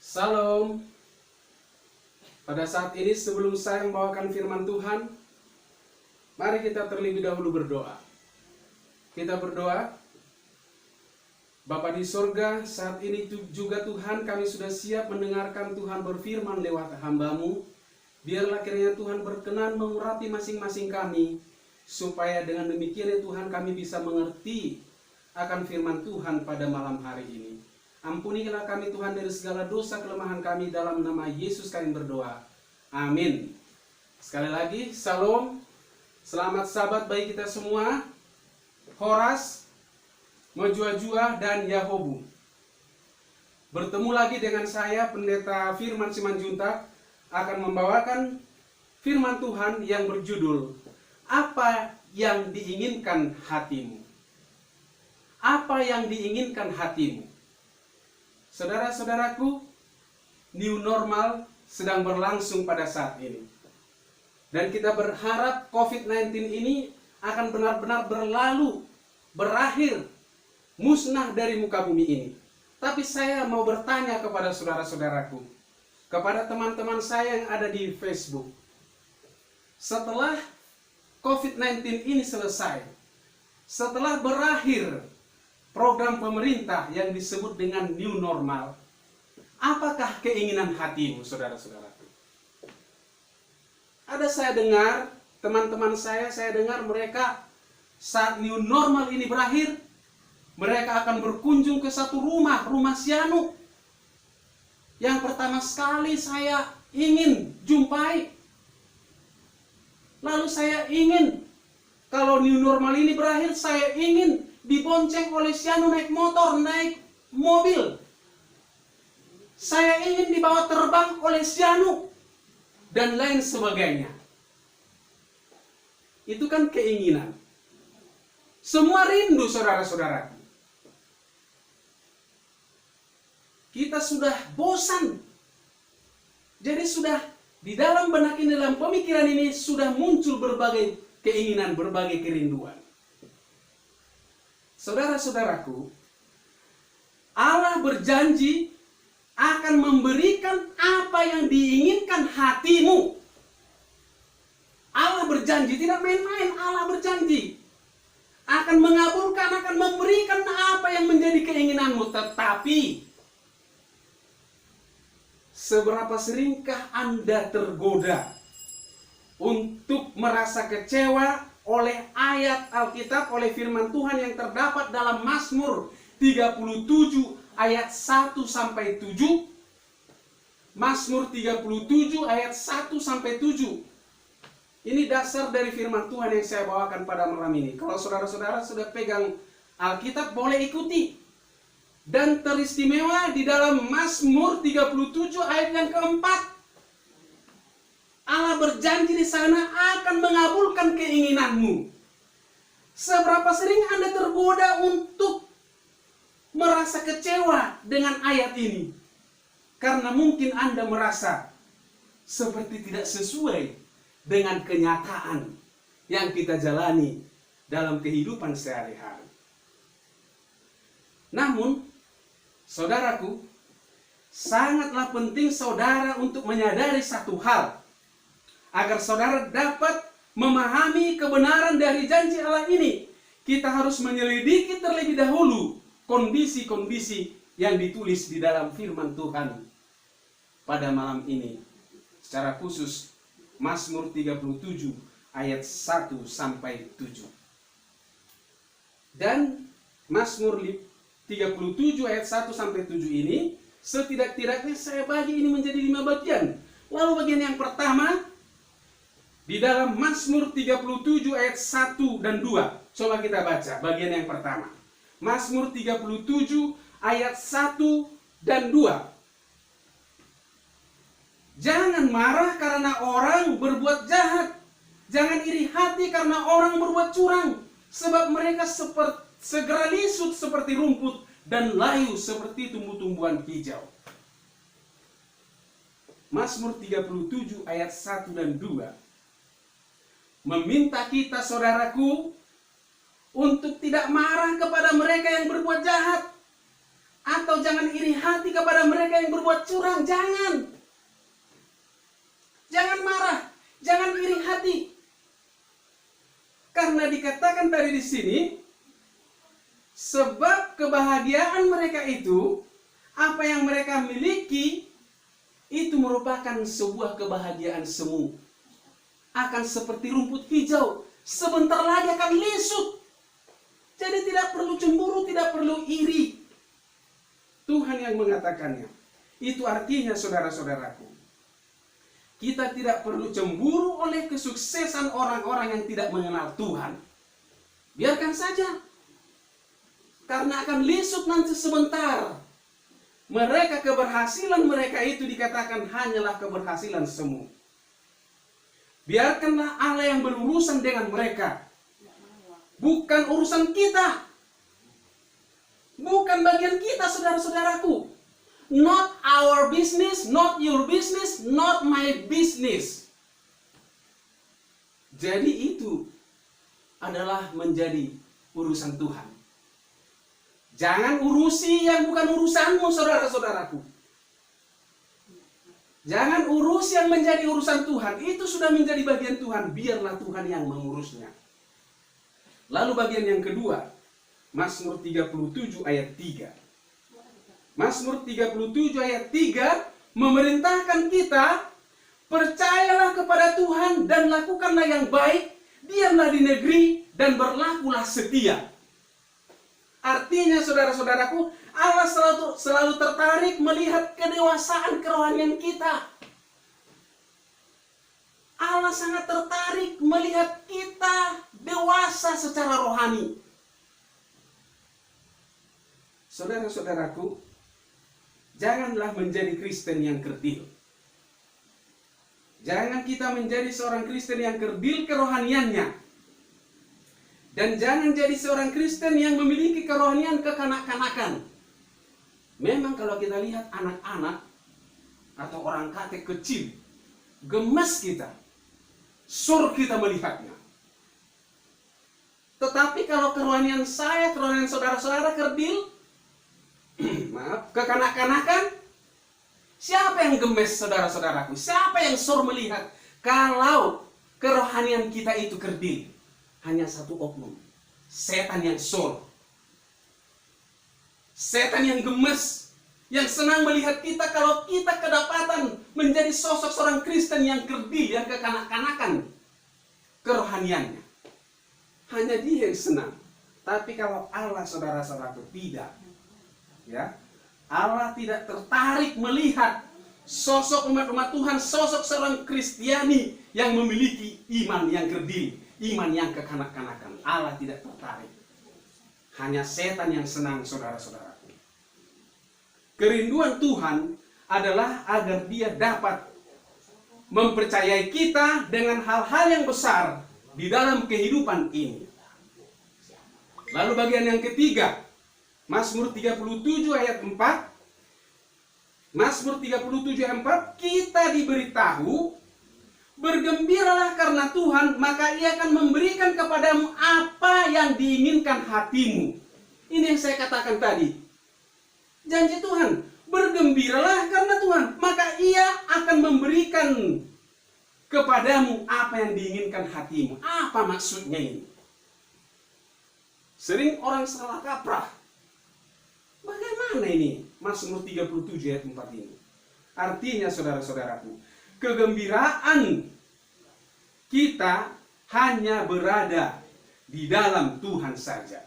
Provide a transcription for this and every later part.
Salam. Pada saat ini sebelum saya membawakan firman Tuhan, mari kita terlebih dahulu berdoa. Kita berdoa. Bapa di sorga, saat ini juga Tuhan kami sudah siap mendengarkan Tuhan berfirman lewat hamba-Mu. Biarlah kiranya Tuhan berkenan mengurapi masing-masing kami, supaya dengan demikian ya Tuhan kami bisa mengerti akan firman Tuhan pada malam hari ini. Ampunilah kami Tuhan dari segala dosa kelemahan kami, dalam nama Yesus kami berdoa. Amin. Sekali lagi, salam. Selamat Sabat bagi kita semua. Horas, Mojua-Jua, dan Yahobu. Bertemu lagi dengan saya, Pendeta Firman Simanjuntak, akan membawakan firman Tuhan yang berjudul Apa yang diinginkan hatimu? Apa yang diinginkan hatimu? Saudara-saudaraku, new normal sedang berlangsung pada saat ini. Dan kita berharap COVID-19 ini akan benar-benar berlalu, berakhir, musnah dari muka bumi ini. Tapi saya mau bertanya kepada saudara-saudaraku, kepada teman-teman saya yang ada di Facebook. Setelah COVID-19 ini selesai, setelah berakhir program pemerintah yang disebut dengan new normal, apakah keinginan hatimu, saudara-saudaraku? Ada saya dengar, teman-teman saya dengar mereka saat new normal ini berakhir, mereka akan berkunjung ke satu rumah Sianu. Yang pertama sekali saya ingin jumpai. Lalu saya ingin, kalau new normal ini berakhir, saya ingin dibonceng oleh Sianu naik motor, naik mobil. Saya ingin dibawa terbang oleh Sianu dan lain sebagainya. Itu kan keinginan. Semua rindu, saudara-saudara. Kita sudah bosan. Jadi sudah di dalam benak ini, dalam pemikiran ini sudah muncul berbagai keinginan, berbagai kerinduan. Saudara-saudaraku, Allah berjanji akan memberikan apa yang diinginkan hatimu. Allah berjanji, tidak main-main. Allah berjanji akan mengabulkan, akan memberikan apa yang menjadi keinginanmu. Tetapi seberapa seringkah Anda tergoda untuk merasa kecewa oleh ayat Alkitab, oleh firman Tuhan yang terdapat dalam Mazmur 37 ayat 1 sampai 7. Mazmur 37 ayat 1 sampai 7. Ini dasar dari firman Tuhan yang saya bawakan pada malam ini. Kalau saudara-saudara sudah pegang Alkitab, boleh ikuti. Dan teristimewa di dalam Mazmur 37 ayat yang keempat, Allah berjanji di sana akan mengabulkan keinginanmu. Seberapa sering Anda tergoda untuk merasa kecewa dengan ayat ini? Karena mungkin Anda merasa seperti tidak sesuai dengan kenyataan yang kita jalani dalam kehidupan sehari-hari. Namun, saudaraku, sangatlah penting saudara untuk menyadari satu hal, agar saudara dapat memahami kebenaran dari janji Allah ini. Kita harus menyelidiki terlebih dahulu kondisi-kondisi yang ditulis di dalam firman Tuhan pada malam ini. Secara khusus Mazmur 37 ayat 1 sampai 7. Dan Mazmur 37 ayat 1 sampai 7 ini setidak-tidaknya saya bagi ini menjadi 5 bagian. Lalu bagian yang pertama di dalam Mazmur 37 ayat 1 dan 2. Coba kita baca bagian yang pertama. Mazmur 37 ayat 1 dan 2. Jangan marah karena orang berbuat jahat. Jangan iri hati karena orang berbuat curang. Sebab mereka segera lisut seperti rumput dan layu seperti tumbuh-tumbuhan hijau. Mazmur 37 ayat 1 dan 2 meminta kita, saudaraku, untuk tidak marah kepada mereka yang berbuat jahat, atau jangan iri hati kepada mereka yang berbuat berbuat curang, jangan. Jangan marah, jangan iri hati. Karena dikatakan tadi di sini, sebab kebahagiaan mereka itu, apa yang mereka miliki, itu merupakan sebuah kebahagiaan semu. Akan seperti rumput hijau, sebentar lagi akan lisut. Jadi tidak perlu cemburu, tidak perlu iri. Tuhan yang mengatakannya. Itu artinya saudara-saudaraku, kita tidak perlu cemburu oleh kesuksesan orang-orang yang tidak mengenal Tuhan. Biarkan saja. Karena akan lisut nanti sebentar. Mereka, keberhasilan mereka itu dikatakan hanyalah keberhasilan semu. Biarkanlah Allah yang berurusan dengan mereka. Bukan urusan kita. Bukan bagian kita, saudara-saudaraku. Not our business, not your business, not my business. Jadi itu adalah menjadi urusan Tuhan. Jangan urusi yang bukan urusanmu, saudara-saudaraku. Jangan urus yang menjadi urusan Tuhan. Itu sudah menjadi bagian Tuhan. Biarlah Tuhan yang mengurusnya. Lalu bagian yang kedua, Mazmur 37 ayat 3. Mazmur 37 ayat 3 memerintahkan kita, percayalah kepada Tuhan dan lakukanlah yang baik, diamlah di negeri dan berlakulah setia. Artinya saudara-saudaraku, Allah selalu tertarik melihat kedewasaan kerohanian kita. Allah sangat tertarik melihat kita dewasa secara rohani. Saudara-saudaraku, janganlah menjadi Kristen yang kerdil. Jangan kita menjadi seorang Kristen yang kerdil kerohaniannya. Dan jangan jadi seorang Kristen yang memiliki kerohanian kekanak-kanakan. Memang kalau kita lihat anak-anak atau orang kate kecil, gemas kita. Sur kita melihatnya. Tetapi kalau kerohanian saya, kerohanian saudara-saudara kerdil, maaf, kekanak-kanakan, siapa yang gemes saudara-saudaraku? Siapa yang sur melihat kalau kerohanian kita itu kerdil? Hanya satu oknum, setan yang sur. Setan yang gemes, yang senang melihat kita kalau kita kedapatan menjadi sosok seorang Kristen yang kerdil, yang kekanak-kanakan kerohaniannya. Hanya dia yang senang. Tapi kalau Allah, saudara-saudaraku, tidak. Ya, Allah tidak tertarik melihat sosok umat-umat Tuhan, sosok seorang Kristiani yang memiliki iman yang kerdil, iman yang kekanak-kanakan. Allah tidak tertarik. Hanya setan yang senang, saudara-saudaraku. Kerinduan Tuhan adalah agar dia dapat mempercayai kita dengan hal-hal yang besar di dalam kehidupan ini. Lalu bagian yang ketiga, Mazmur 37 ayat 4. Mazmur 37 ayat 4, kita diberitahu, bergembiralah karena Tuhan, maka Ia akan memberikan kepadamu apa yang diinginkan hatimu. Ini yang saya katakan tadi. Janji Tuhan, bergembiralah karena Tuhan, maka Ia akan memberikan kepadamu apa yang diinginkan hatimu. Apa maksudnya ini? Sering orang salah kaprah. Bagaimana ini? Mazmur 37 ayat 4 ini. Artinya saudara-saudaraku, kegembiraan kita hanya berada di dalam Tuhan saja.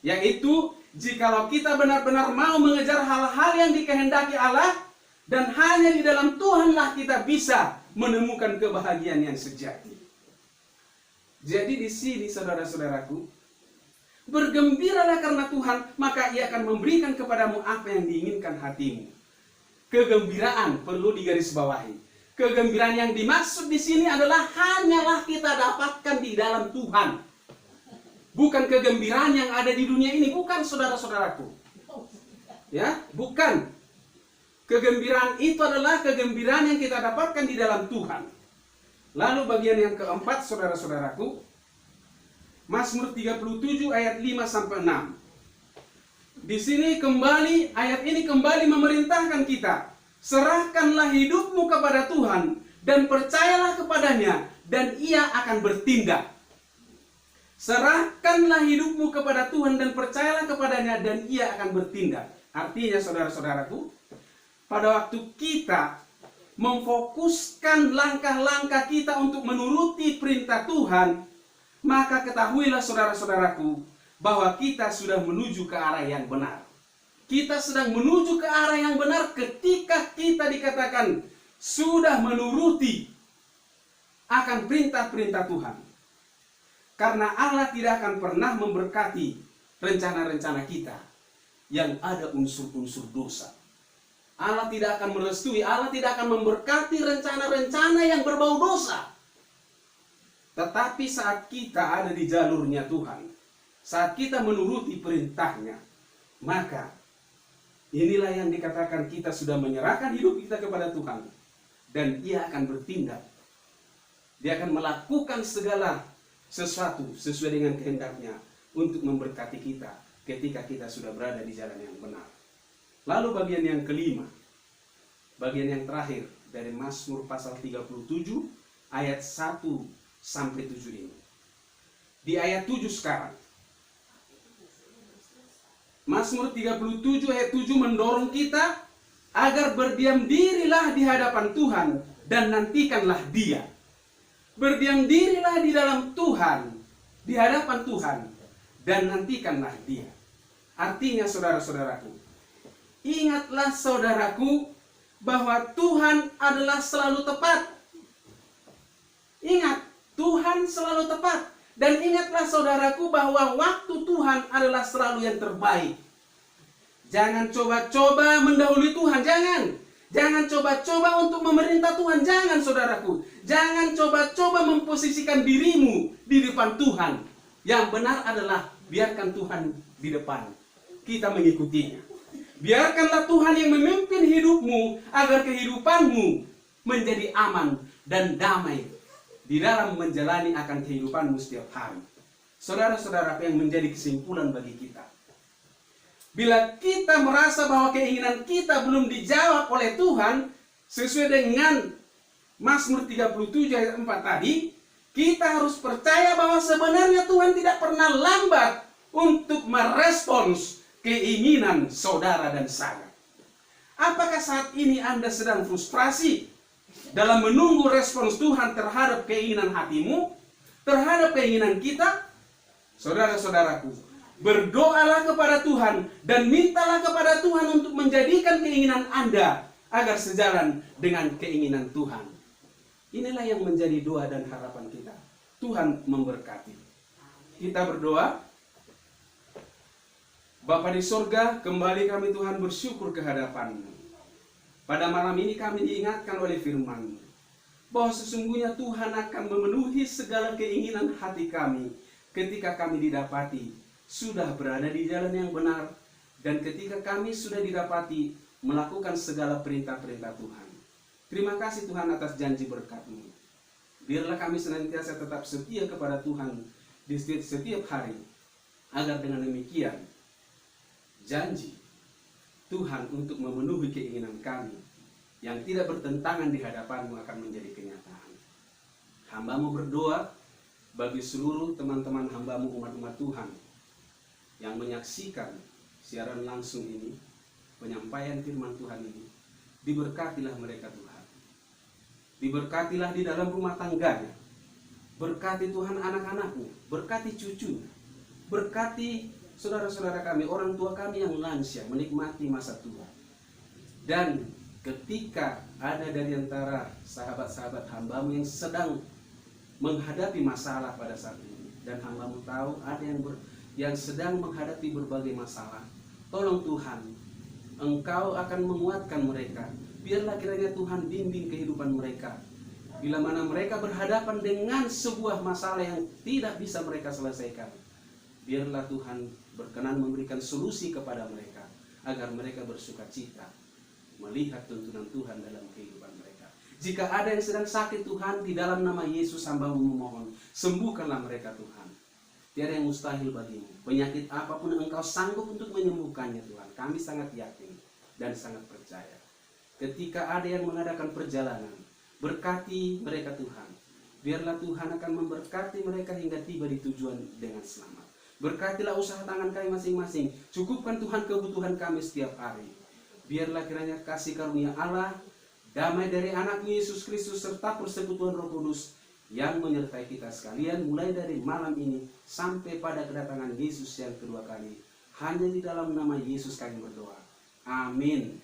Yaitu, jikalau kita benar-benar mau mengejar hal-hal yang dikehendaki Allah, dan hanya di dalam Tuhanlah kita bisa menemukan kebahagiaan yang sejati. Jadi di sini saudara-saudaraku, bergembiralah karena Tuhan, maka Ia akan memberikan kepadamu apa yang diinginkan hatimu. Kegembiraan perlu digarisbawahi. Kegembiraan yang dimaksud di sini adalah hanyalah kita dapatkan di dalam Tuhan. Bukan kegembiraan yang ada di dunia ini, bukan saudara-saudaraku. Ya, bukan. Kegembiraan itu adalah kegembiraan yang kita dapatkan di dalam Tuhan. Lalu bagian yang keempat, saudara-saudaraku, Mazmur 37 ayat 5 sampai 6. Di sini kembali, ayat ini kembali memerintahkan kita Serahkanlah hidupmu kepada Tuhan dan percayalah kepadanya, dan Ia akan bertindak. Serahkanlah hidupmu kepada Tuhan dan percayalah kepadanya, dan Ia akan bertindak. Artinya, saudara-saudaraku, pada waktu kita memfokuskan langkah-langkah kita untuk menuruti perintah Tuhan, maka ketahuilah saudara-saudaraku, bahwa kita sudah menuju ke arah yang benar. Kita sedang menuju ke arah yang benar ketika kita dikatakan sudah menuruti akan perintah-perintah Tuhan. Karena Allah tidak akan pernah memberkati rencana-rencana kita yang ada unsur-unsur dosa. Allah tidak akan merestui, Allah tidak akan memberkati rencana-rencana yang berbau dosa. Tetapi saat kita ada di jalurnya Tuhan, saat kita menuruti perintahnya, maka inilah yang dikatakan kita sudah menyerahkan hidup kita kepada Tuhan. Dan Ia akan bertindak. Dia akan melakukan segala sesuatu sesuai dengan kehendaknya untuk memberkati kita ketika kita sudah berada di jalan yang benar. Lalu bagian yang kelima, bagian yang terakhir dari Mazmur pasal 37 ayat 1 sampai 7 ini. Di ayat 7 sekarang, Mazmur 37 ayat 7 mendorong kita agar berdiam dirilah di hadapan Tuhan dan nantikanlah Dia. Berdiam dirilah di dalam Tuhan, di hadapan Tuhan, dan nantikanlah Dia. Artinya, saudara-saudaraku, ingatlah saudaraku bahwa Tuhan adalah selalu tepat. Ingat, Tuhan selalu tepat. Dan ingatlah saudaraku bahwa waktu Tuhan adalah selalu yang terbaik. Jangan coba-coba mendahului Tuhan, jangan. Jangan coba-coba untuk memerintah Tuhan, jangan saudaraku. Jangan coba-coba memposisikan dirimu di depan Tuhan. Yang benar adalah biarkan Tuhan di depan, kita mengikutinya. Biarkanlah Tuhan yang memimpin hidupmu agar kehidupanmu menjadi aman dan damai di dalam menjalani akan kehidupanmu setiap hari. Saudara-saudara, yang menjadi kesimpulan bagi kita, bila kita merasa bahwa keinginan kita belum dijawab oleh Tuhan sesuai dengan Mazmur 37 ayat 4 tadi, kita harus percaya bahwa sebenarnya Tuhan tidak pernah lambat untuk merespons keinginan saudara dan saya. Apakah saat ini Anda sedang frustrasi dalam menunggu respons Tuhan terhadap keinginan hatimu, terhadap keinginan kita? Saudara-saudaraku, berdoalah kepada Tuhan dan mintalah kepada Tuhan untuk menjadikan keinginan Anda agar sejalan dengan keinginan Tuhan. Inilah yang menjadi doa dan harapan kita. Tuhan memberkati. Kita berdoa. Bapa di sorga, kembali kami Tuhan bersyukur kehadapan-Mu. Pada malam ini kami diingatkan oleh firman-Mu bahwa sesungguhnya Tuhan akan memenuhi segala keinginan hati kami ketika kami didapati sudah berada di jalan yang benar, dan ketika kami sudah didapati melakukan segala perintah-perintah Tuhan. Terima kasih Tuhan atas janji berkat-Mu. Biarlah kami senantiasa tetap setia kepada Tuhan di setiap hari, agar dengan demikian janji Tuhan untuk memenuhi keinginan kami yang tidak bertentangan di hadapan-Mu akan menjadi kenyataan. Hamba-Mu berdoa bagi seluruh teman-teman hamba-Mu, umat-umat Tuhan yang menyaksikan siaran langsung ini, penyampaian firman Tuhan ini. Diberkatilah mereka Tuhan. Diberkatilah di dalam rumah tangganya. Berkati Tuhan anak-anaknya, berkati cucunya, berkati saudara-saudara kami, orang tua kami yang lansia menikmati masa tua. Dan ketika ada dari antara sahabat-sahabat hamba-Mu yang sedang menghadapi masalah pada saat ini, dan hamba-Mu tahu ada yang sedang menghadapi berbagai masalah, tolong Tuhan, Engkau akan menguatkan mereka. Biarlah kiranya Tuhan bimbing kehidupan mereka. Bila mana mereka berhadapan dengan sebuah masalah yang tidak bisa mereka selesaikan, biarlah Tuhan berkenan memberikan solusi kepada mereka, agar mereka bersukacita melihat tuntunan Tuhan dalam kehidupan mereka. Jika ada yang sedang sakit Tuhan, di dalam nama Yesus hamba-Mu memohon, sembuhkanlah mereka Tuhan. Tiada yang mustahil bagi-Mu. Penyakit apapun Engkau sanggup untuk menyembuhkannya Tuhan. Kami sangat yakin dan sangat percaya. ketika ada yang mengadakan perjalanan. Berkati mereka Tuhan. Biarlah Tuhan akan memberkati mereka hingga tiba di tujuan dengan selamat. Berkatilah usaha tangan kami masing-masing. Cukupkan Tuhan kebutuhan kami setiap hari. Biarlah kiranya kasih karunia Allah, damai dari anak Yesus Kristus, serta persekutuan Roh Kudus yang menyertai kita sekalian mulai dari malam ini sampai pada kedatangan Yesus yang kedua kali. Hanya di dalam nama Yesus kami berdoa. Amin.